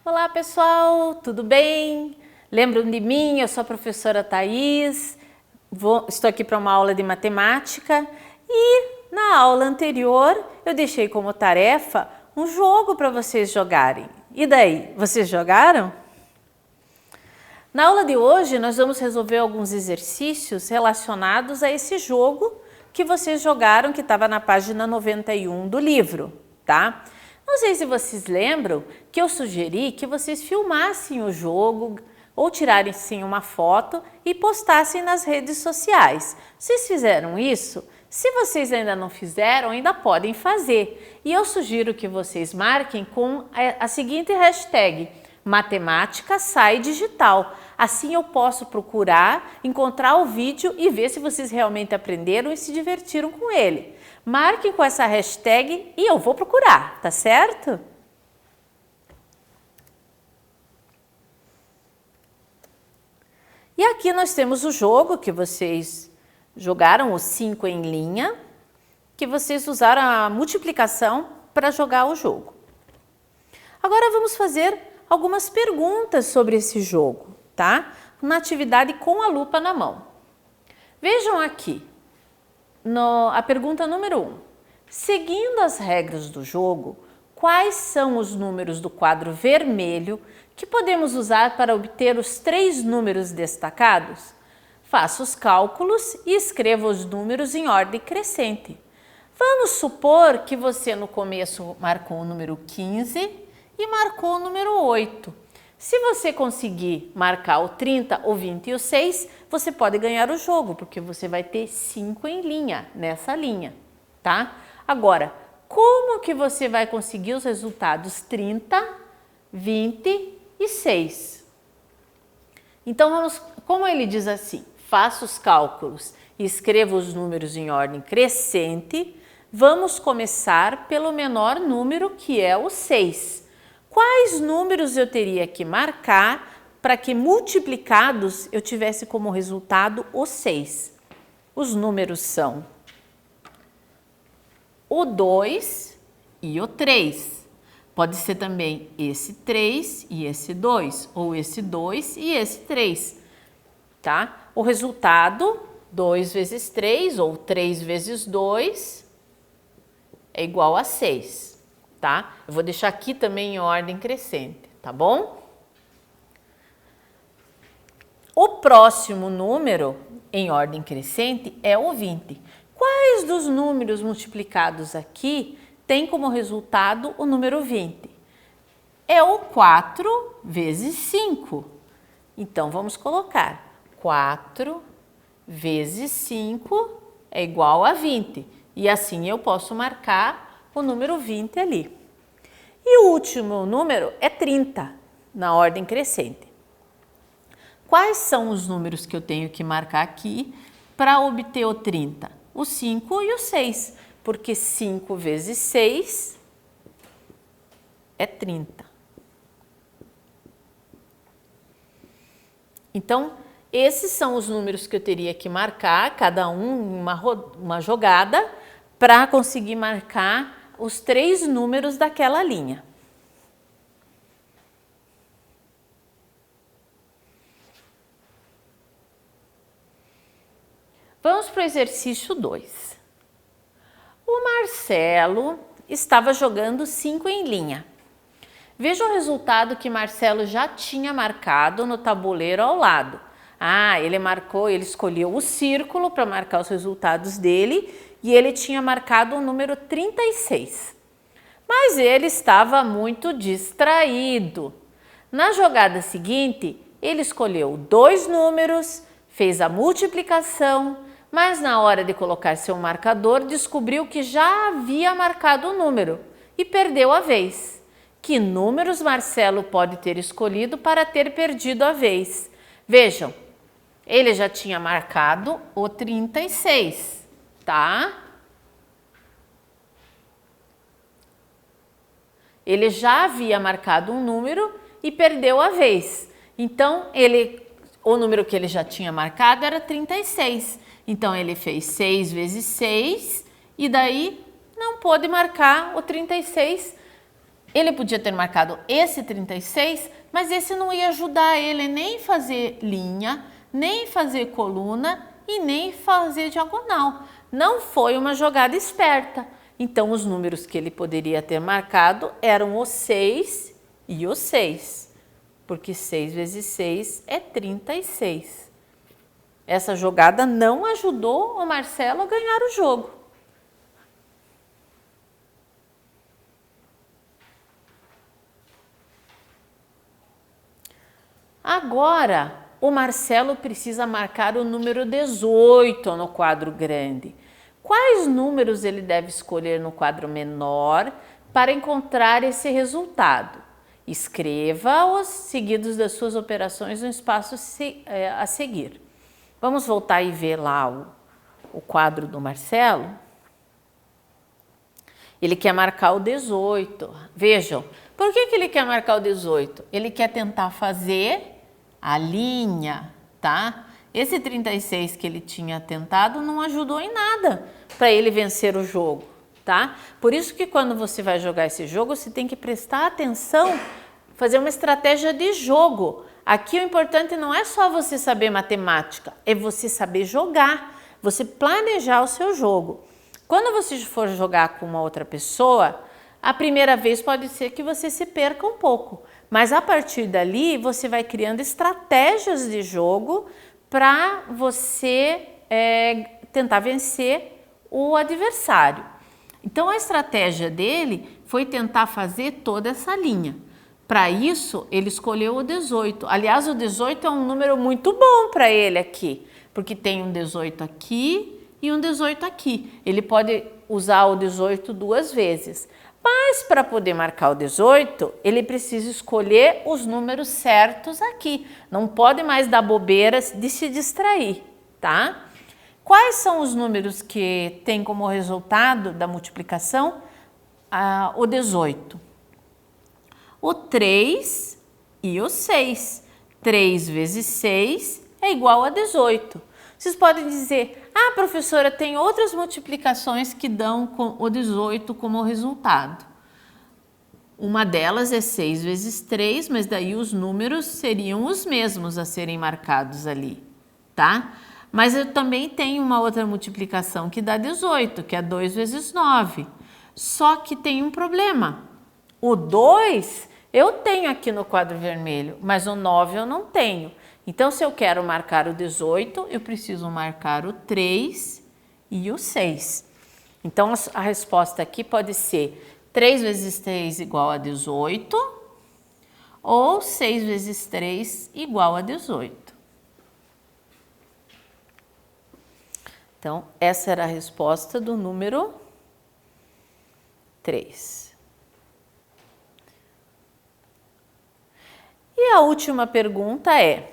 Olá pessoal, tudo bem? Lembram de mim? Eu sou a professora Thaís, estou aqui para uma aula de matemática e na aula anterior eu deixei como tarefa um jogo para vocês jogarem. E daí, vocês jogaram? Na aula de hoje nós vamos resolver alguns exercícios relacionados a esse jogo que vocês jogaram, que estava na página 91 do livro, tá? Não sei se vocês lembram que eu sugeri que vocês filmassem o jogo ou tirassem uma foto e postassem nas redes sociais. Vocês fizeram isso? Se vocês ainda não fizeram, ainda podem fazer. E eu sugiro que vocês marquem com a seguinte hashtag: Matemática Sai Digital. Assim eu posso procurar, encontrar o vídeo e ver se vocês realmente aprenderam e se divertiram com ele. Marquem com essa hashtag e eu vou procurar, tá certo? E aqui nós temos o jogo que vocês jogaram, o 5 em linha, que vocês usaram a multiplicação para jogar o jogo. Agora vamos fazer algumas perguntas sobre esse jogo, tá? Na atividade com a lupa na mão. Vejam aqui, a pergunta número 1. Seguindo as regras do jogo, quais são os números do quadro vermelho que podemos usar para obter os 3 números destacados? Faça os cálculos e escreva os números em ordem crescente. Vamos supor que você no começo marcou o número 15 e marcou o número 8. Se você conseguir marcar o 30, o 20 e o 6, você pode ganhar o jogo, porque você vai ter 5 em linha, nessa linha, tá? Agora, como que você vai conseguir os resultados 30, 20 e 6? Então, como ele diz assim, faça os cálculos e escreva os números em ordem crescente, vamos começar pelo menor número, que é o 6. Quais números eu teria que marcar para que multiplicados eu tivesse como resultado o 6? Os números são o 2 e o 3. Pode ser também esse 3 e esse 2, ou esse 2 e esse 3, tá? O resultado, 2 vezes 3 ou 3 vezes 2 é igual a 6. Tá? Eu vou deixar aqui também em ordem crescente, tá bom? O próximo número em ordem crescente é o 20. Quais dos números multiplicados aqui tem como resultado o número 20? É o 4 vezes 5. Então, vamos colocar 4 vezes 5 é igual a 20. E assim eu posso marcar o número 20 ali. E o último número é 30, na ordem crescente. Quais são os números que eu tenho que marcar aqui para obter o 30? O 5 e o 6, porque 5 vezes 6 é 30. Então, esses são os números que eu teria que marcar, cada um em uma jogada, para conseguir marcar os 3 números daquela linha. Vamos para o exercício 2. O Marcelo estava jogando 5 em linha. Veja o resultado que Marcelo já tinha marcado no tabuleiro ao lado. Ele escolheu o círculo para marcar os resultados dele e ele tinha marcado o número 36. Mas ele estava muito distraído. Na jogada seguinte, ele escolheu 2 números, fez a multiplicação, mas na hora de colocar seu marcador, descobriu que já havia marcado o número e perdeu a vez. Que números Marcelo pode ter escolhido para ter perdido a vez? Vejam, ele já tinha marcado o 36, tá? Ele já havia marcado um número e perdeu a vez. Então, o número que ele já tinha marcado era 36. Então, ele fez 6 vezes 6 e daí não pôde marcar o 36 Ele podia ter marcado esse 36, mas esse não ia ajudar ele nem fazer linha, nem fazer coluna e nem fazer diagonal. Não foi uma jogada esperta. Então, os números que ele poderia ter marcado eram o 6 e o 6, porque 6 vezes 6 é 36. Essa jogada não ajudou o Marcelo a ganhar o jogo. Agora, o Marcelo precisa marcar o número 18 no quadro grande. Quais números ele deve escolher no quadro menor para encontrar esse resultado? Escreva-os seguidos das suas operações no espaço a seguir. Vamos voltar e ver lá o quadro do Marcelo. Ele quer marcar o 18. Vejam, por que ele quer marcar o 18? Ele quer tentar fazer a linha, tá? Esse 36 que ele tinha tentado não ajudou em nada para ele vencer o jogo, tá? Por isso que quando você vai jogar esse jogo, você tem que prestar atenção, fazer uma estratégia de jogo. Aqui o importante não é só você saber matemática, é você saber jogar, você planejar o seu jogo. Quando você for jogar com uma outra pessoa, a primeira vez pode ser que você se perca um pouco, mas a partir dali você vai criando estratégias de jogo para você tentar vencer o adversário. Então a estratégia dele foi tentar fazer toda essa linha. Para isso, ele escolheu o 18. Aliás, o 18 é um número muito bom para ele aqui, porque tem um 18 aqui e um 18 aqui. Ele pode usar o 18 duas vezes. Mas para poder marcar o 18, ele precisa escolher os números certos aqui. Não pode mais dar bobeira de se distrair, tá? Quais são os números que tem como resultado da multiplicação o 18? O 3 e o 6. 3 vezes 6 é igual a 18. Vocês podem dizer, professora, tem outras multiplicações que dão o 18 como resultado. Uma delas é 6 vezes 3, mas daí os números seriam os mesmos a serem marcados ali, tá? Mas eu também tenho uma outra multiplicação que dá 18, que é 2 vezes 9. Só que tem um problema. O 2 eu tenho aqui no quadro vermelho, mas o 9 eu não tenho. Então, se eu quero marcar o 18, eu preciso marcar o 3 e o 6. Então, a resposta aqui pode ser 3 vezes 3 igual a 18 ou 6 vezes 3 igual a 18. Então, essa era a resposta do número 3. E a última pergunta é: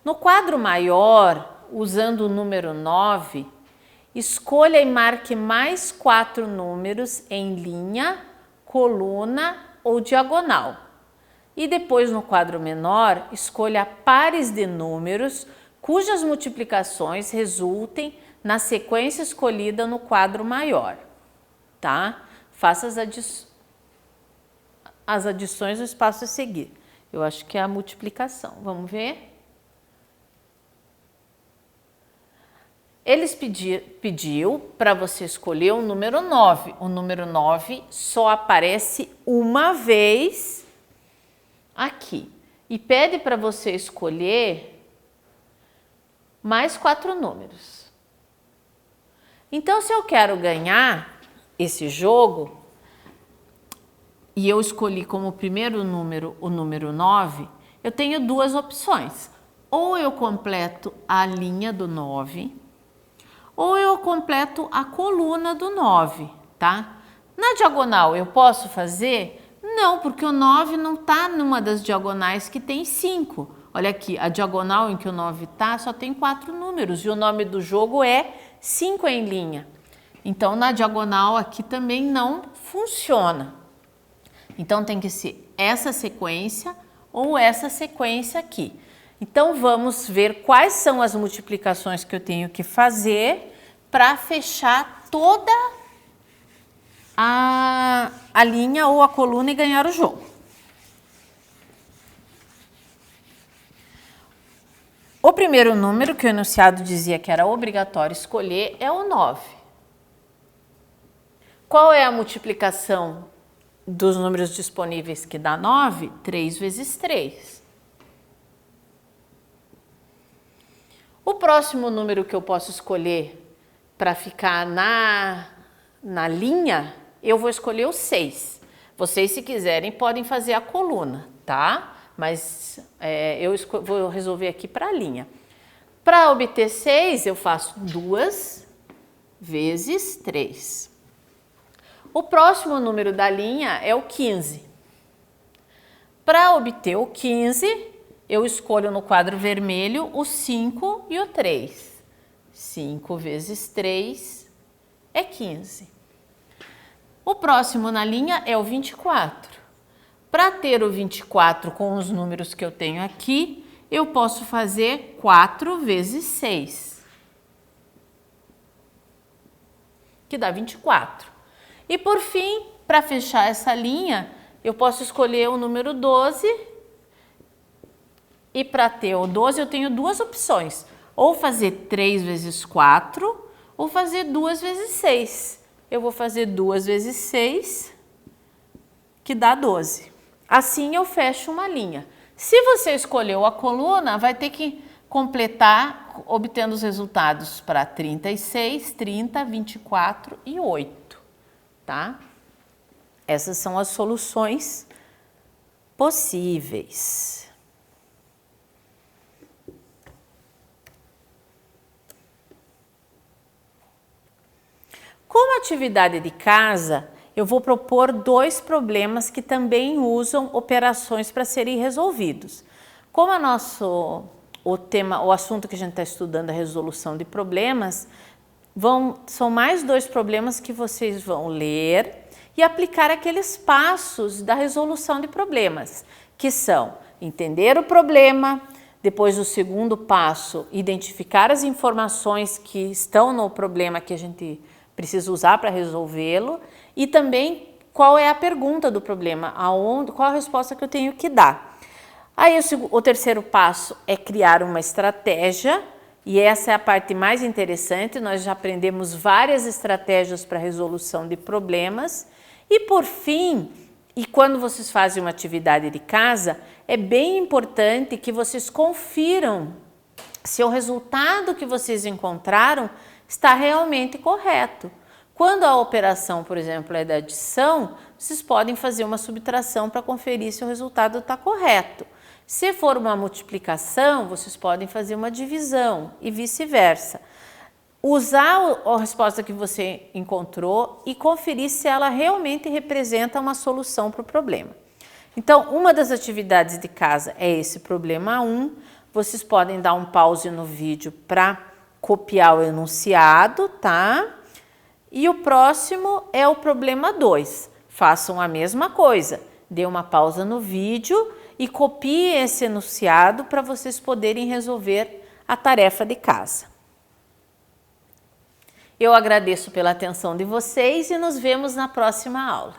no quadro maior, usando o número 9, escolha e marque mais 4 números em linha, coluna ou diagonal. E depois, no quadro menor, escolha pares de números cujas multiplicações resultem na sequência escolhida no quadro maior, tá? Faça as adições no espaço a seguir. Eu acho que é a multiplicação. Vamos ver? Eles pediu para você escolher o número 9. O número 9 só aparece uma vez aqui. E pede para você escolher mais 4 números. Então, se eu quero ganhar esse jogo, e eu escolhi como primeiro número o número 9, eu tenho duas opções. Ou eu completo a linha do 9, ou eu completo a coluna do 9, tá? Na diagonal eu posso fazer? Não, porque o 9 não está numa das diagonais que tem 5. Olha aqui, a diagonal em que o 9 está só tem 4 números e o nome do jogo é 5 em linha. Então, na diagonal aqui também não funciona. Então, tem que ser essa sequência ou essa sequência aqui. Então, vamos ver quais são as multiplicações que eu tenho que fazer para fechar toda a a linha ou a coluna e ganhar o jogo. O primeiro número que o enunciado dizia que era obrigatório escolher é o 9. Qual é a multiplicação dos números disponíveis que dá 9? 3 vezes 3. O próximo número que eu posso escolher para ficar na linha, eu vou escolher o 6. Vocês, se quiserem, podem fazer a coluna, tá? Mas eu vou resolver aqui para a linha. Para obter 6, eu faço 2 vezes 3. O próximo número da linha é o 15. Para obter o 15, eu escolho no quadro vermelho o 5 e o 3. 5 vezes 3 é 15. O próximo na linha é o 24. Para ter o 24 com os números que eu tenho aqui, eu posso fazer 4 vezes 6, que dá 24. E por fim, para fechar essa linha, eu posso escolher o número 12. E para ter o 12, eu tenho duas opções. Ou fazer 3 vezes 4, ou fazer 2 vezes 6. Eu vou fazer 2 vezes 6, que dá 12. Assim eu fecho uma linha. Se você escolheu a coluna, vai ter que completar obtendo os resultados para 36, 30, 24 e 8, tá? Essas são as soluções possíveis. Como atividade de casa, eu vou propor 2 problemas que também usam operações para serem resolvidos. Como o assunto que a gente está estudando é a resolução de problemas, são mais 2 problemas que vocês vão ler e aplicar aqueles passos da resolução de problemas, que são entender o problema, depois o segundo passo, identificar as informações que estão no problema que a gente precisa usar para resolvê-lo, e também qual é a pergunta do problema, qual a resposta que eu tenho que dar. Aí o terceiro passo é criar uma estratégia, e essa é a parte mais interessante. Nós já aprendemos várias estratégias para resolução de problemas. E por fim, e quando vocês fazem uma atividade de casa, é bem importante que vocês confiram se o resultado que vocês encontraram está realmente correto. Quando a operação, por exemplo, é da adição, vocês podem fazer uma subtração para conferir se o resultado está correto. Se for uma multiplicação, vocês podem fazer uma divisão e vice-versa. Usar a resposta que você encontrou e conferir se ela realmente representa uma solução para o problema. Então, uma das atividades de casa é esse problema 1. Vocês podem dar um pause no vídeo para copiar o enunciado, tá? E o próximo é o problema 2. Façam a mesma coisa. Dê uma pausa no vídeo e copie esse enunciado para vocês poderem resolver a tarefa de casa. Eu agradeço pela atenção de vocês e nos vemos na próxima aula.